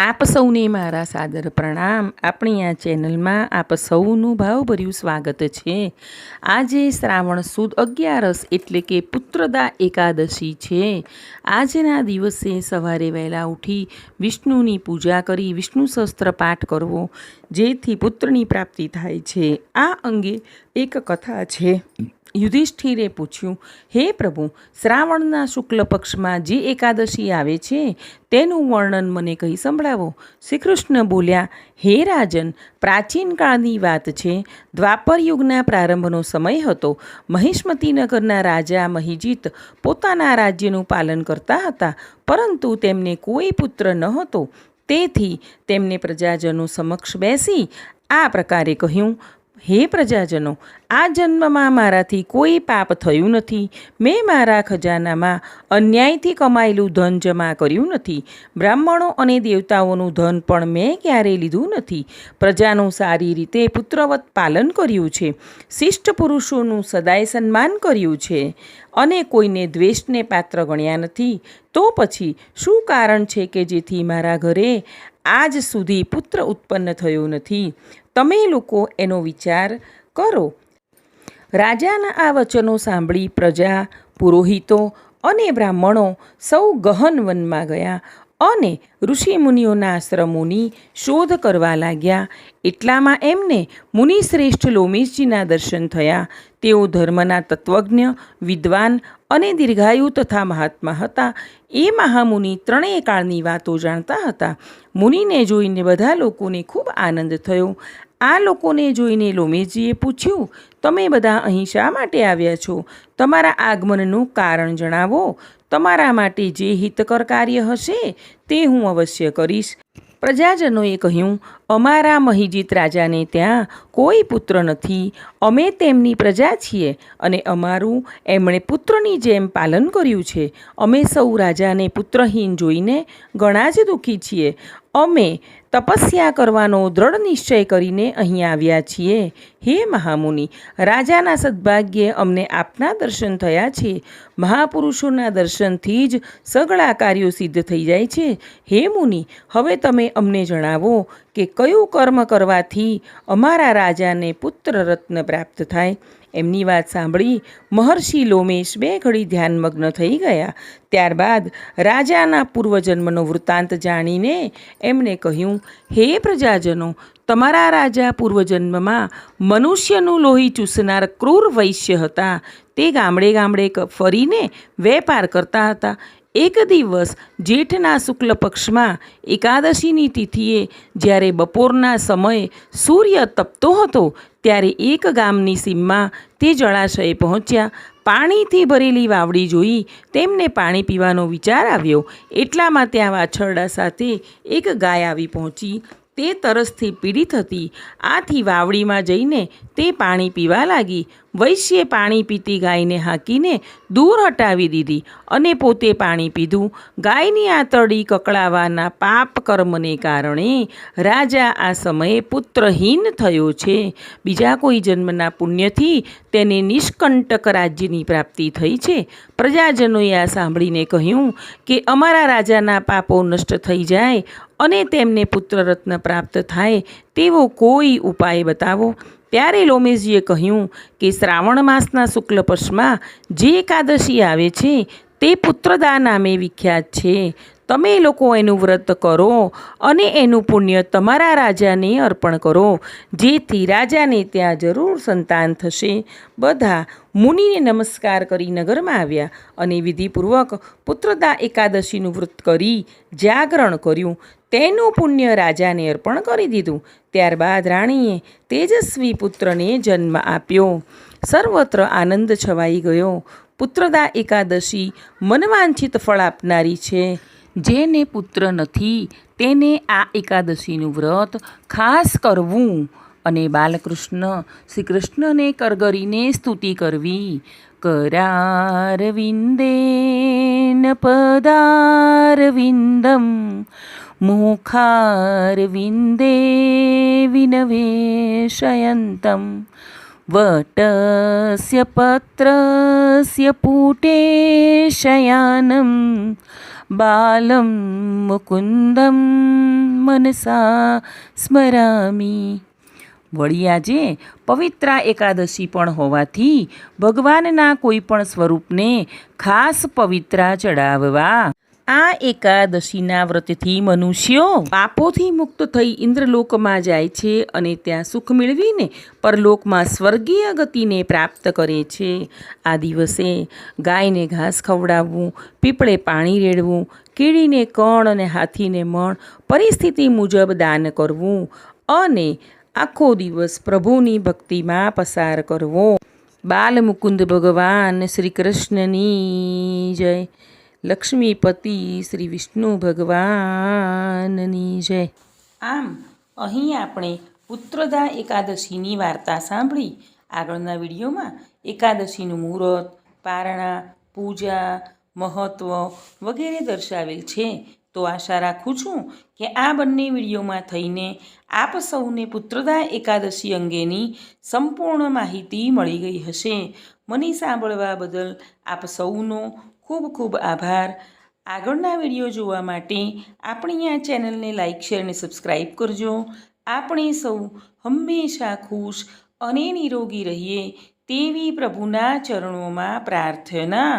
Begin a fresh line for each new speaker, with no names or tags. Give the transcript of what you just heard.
આપ સૌને મારા સાદર પ્રણામ। આપણી આ ચેનલમાં આપ સૌનું ભાવભર્યું સ્વાગત છે। આજે શ્રાવણ સુદ 11 એટલે કે પુત્રદા એકાદશી છે। આજના દિવસે સવારે વહેલા ઉઠી વિષ્ણુની પૂજા કરી વિષ્ણુ સહસ્ત્ર પાઠ કરવો, જેથી પુત્રની પ્રાપ્તિ થાય છે। આ અંગે એક કથા છે। યુધિષ્ઠિરે પૂછ્યું, હે પ્રભુ, શ્રાવણના શુક્લ પક્ષમાં જે એકાદશી આવે છે તેનું વર્ણન મને કહી સંભળાવો। શ્રી કૃષ્ણ બોલ્યા, હે રાજન, પ્રાચીન કાળની વાત છે। દ્વાપર યુગના પ્રારંભનો સમય હતો। મહિષ્મતી નગરના રાજા મહિજીત પોતાના રાજ્યનું પાલન કરતા હતા, પરંતુ તેમને કોઈ પુત્ર ન હતો। તેથી તેમને પ્રજાજનો સમક્ષ બેસી આ પ્રકારે કહ્યું, હે પ્રજાજનો, આ જન્મમાં મારાથી કોઈ પાપ થયું નથી। મેં મારા ખજાનામાં અન્યાયથી કમાયેલું ધન જમા કર્યું નથી। બ્રાહ્મણો અને દેવતાઓનું ધન પણ મેં ક્યારેય લીધું નથી। પ્રજાનું સારી રીતે પુત્રવત પાલન કર્યું છે। શિષ્ટ પુરુષોનું સદાય સન્માન કર્યું છે અને કોઈને દ્વેષને પાત્ર ગણ્યા નથી। તો પછી શું કારણ છે કે જેથી મારા ઘરે આજ સુધી પુત્ર ઉત્પન્ન થયો નથી? તમે લોકો એનો વિચાર કરો। રાજાના આ વચનો સાંભળી પ્રજા, પુરોહિતો અને બ્રાહ્મણો સૌ ગહન વનમાં ગયા અને ઋષિમુનિઓના આશ્રમોની શોધ કરવા લાગ્યા। એટલામાં એમને મુનિશ્રેષ્ઠ લોમેશજીના દર્શન થયા। તેઓ ધર્મના તત્વજ્ઞ, વિદ્વાન અને દીર્ઘાયુ તથા મહાત્મા હતા। એ મહામુનિ ત્રણેય કાળની વાતો જાણતા હતા। મુનિને જોઈને બધા લોકોને ખૂબ આનંદ થયો। આ લોકોને જોઈને લોમેશજીએ પૂછ્યું, તમે બધા અહીં શા માટે આવ્યા છો? તમારા આગમનનું કારણ જણાવો। તમારા માટે જે હિતકર કાર્ય હશે તે હું અવશ્ય કરીશ। પ્રજાજનોએ કહ્યું, અમારા મહિજીત રાજાને ત્યાં કોઈ પુત્ર નથી। અમે તેમની પ્રજા છીએ અને અમારું એમણે પુત્રની જેમ પાલન કર્યું છે। અમે સૌ રાજાને પુત્રહીન જોઈને ઘણા જ દુઃખી છીએ। અમે તપસ્યા કરવાનો દ્રઢ નિશ્ચય કરીને અહીં આવ્યા છીએ। હે મહામુનિ, રાજાના સદભાગ્યે અમને આપના દર્શન થયા છે। મહાપુરુષોના દર્શનથી જ સઘળા કાર્યો સિદ્ધ થઈ જાય છે। હે મુનિ, હવે તમે અમને જણાવો કે કયું કર્મ કરવાથી અમારા રાજાને પુત્ર રત્ન પ્રાપ્ત થાય? એમની વાત સાંભળી મહર્ષિ લોમેશ બે ઘડી ધ્યાનમગ્ન થઈ ગયા। ત્યારબાદ રાજાના પૂર્વજન્મનો વૃત્તાંત જાણીને એમણે કહ્યું, હે પ્રજાજનો, તમારા રાજા પૂર્વજન્મમાં મનુષ્યનું લોહી ચૂસનાર ક્રૂર વૈશ્ય હતા। તે ગામડે ગામડે ફરીને વેપાર કરતા હતા। એક દિવસ જેઠના શુક્લ પક્ષમાં એકાદશીની તિથિએ જ્યારે બપોરના સમયે સૂર્ય તપતો હતો, ત્યારે એક ગામની સીમમાં તે જળાશયે પહોંચ્યા। પાણીથી ભરેલી વાવડી જોઈ તેમને પાણી પીવાનો વિચાર આવ્યો। એટલામાં ત્યાં વાછરડા સાથે એક ગાય આવી પહોંચી। તે તરસથી પીડિત હતી। આથી વાવડીમાં જઈને તે પાણી પીવા લાગી। વૈશ્યે પાણી પીતી ગાયને હાંકીને દૂર હટાવી દીધી અને પોતે પાણી પીધું। ગાયની આંતરડી કકળાવાના પાપ કર્મને કારણે રાજા આ સમયે પુત્રહીન થયો છે। બીજા કોઈ જન્મના પુણ્યથી તેને નિષ્કંટક રાજ્યની પ્રાપ્તિ થઈ છે। પ્રજાજનોએ આ સાંભળીને કહ્યું કે અમારા રાજાના પાપો નષ્ટ થઈ જાય અને તેમને પુત્રરત્ન પ્રાપ્ત થાય તેવો કોઈ ઉપાય બતાવો। ત્યારે લોમેશજીએ કહ્યું કે શ્રાવણ માસના શુક્લ પક્ષમાં જે એકાદશી આવે છે તે પુત્રદા નામે વિખ્યાત છે। તમે લોકો એનું વ્રત કરો અને એનું પુણ્ય તમારા રાજાને અર્પણ કરો, જેથી રાજાને ત્યાં જરૂર સંતાન થશે। બધા મુનિને નમસ્કાર કરી નગરમાં આવ્યા અને વિધિપૂર્વક પુત્રદા એકાદશીનું વ્રત કરી જાગરણ કર્યું। તેનું પુણ્ય રાજાને અર્પણ કરી દીધું। ત્યારબાદ રાણીએ તેજસ્વી પુત્રને જન્મ આપ્યો। સર્વત્ર આનંદ છવાઈ ગયો। પુત્રદા એકાદશી મનવાંછિત ફળ આપનારી છે। જેને પુત્ર નથી તેને આ એકાદશીનું વ્રત ખાસ કરવું અને બાલકૃષ્ણ શ્રી કૃષ્ણને કરગરીને સ્તુતિ કરવી। करारविन्देन पदारविन्दं मुखारविन्दे विनवेशयन्तं वटस्य पत्रस्य पुटे शयानं बालं मुकुन्दं મનસા સ્મરામી. વળી આજે પવિત્રા એકાદશી પણ હોવાથી ભગવાનના કોઈ પણ સ્વરૂપને ખાસ પવિત્રા ચડાવવા. આ એકાદશીના વ્રતથી મનુષ્યો પાપોથી મુક્ત થઈ ઇન્દ્રલોકમાં જાય છે અને ત્યાં સુખ મેળવીને પરલોકમાં સ્વર્ગીય ગતિને પ્રાપ્ત કરે છે. આ દિવસે ગાયને ઘાસ ખવડાવવું, પીપળે પાણી રેડવું, કીડીને કણ અને હાથીને મણ પરિસ્થિતિ મુજબ દાન કરવું અને આખો દિવસ પ્રભુની ભક્તિમાં પસાર કરવો. બાલ મુકુંદ ભગવાન શ્રી કૃષ્ણની જય. લક્ષ્મીપતિ શ્રી વિષ્ણુ ભગવાનની જય. આમ અહીં આપણે પુત્રદા એકાદશીની વાર્તા સાંભળી. આગળના વિડીયોમાં એકાદશીનું મુહૂર્ત, પારણા, પૂજા, મહત્ત્વ વગેરે દર્શાવેલ છે. તો આશા રાખું છું કે આ બંને વિડીયોમાં થઈને આપ સૌને પુત્રદા એકાદશી અંગેની સંપૂર્ણ માહિતી મળી ગઈ હશે. મને સાંભળવા બદલ આપ સૌનો ખૂબ ખૂબ આભાર. આગળના વિડીયો જોવા માટે આપણી આ ચેનલને લાઈક, શેર અને સબસ્ક્રાઈબ કરજો. આપણે સૌ હંમેશા ખુશ અને નિરોગી રહીએ તેવી પ્રભુના ચરણોમાં પ્રાર્થના.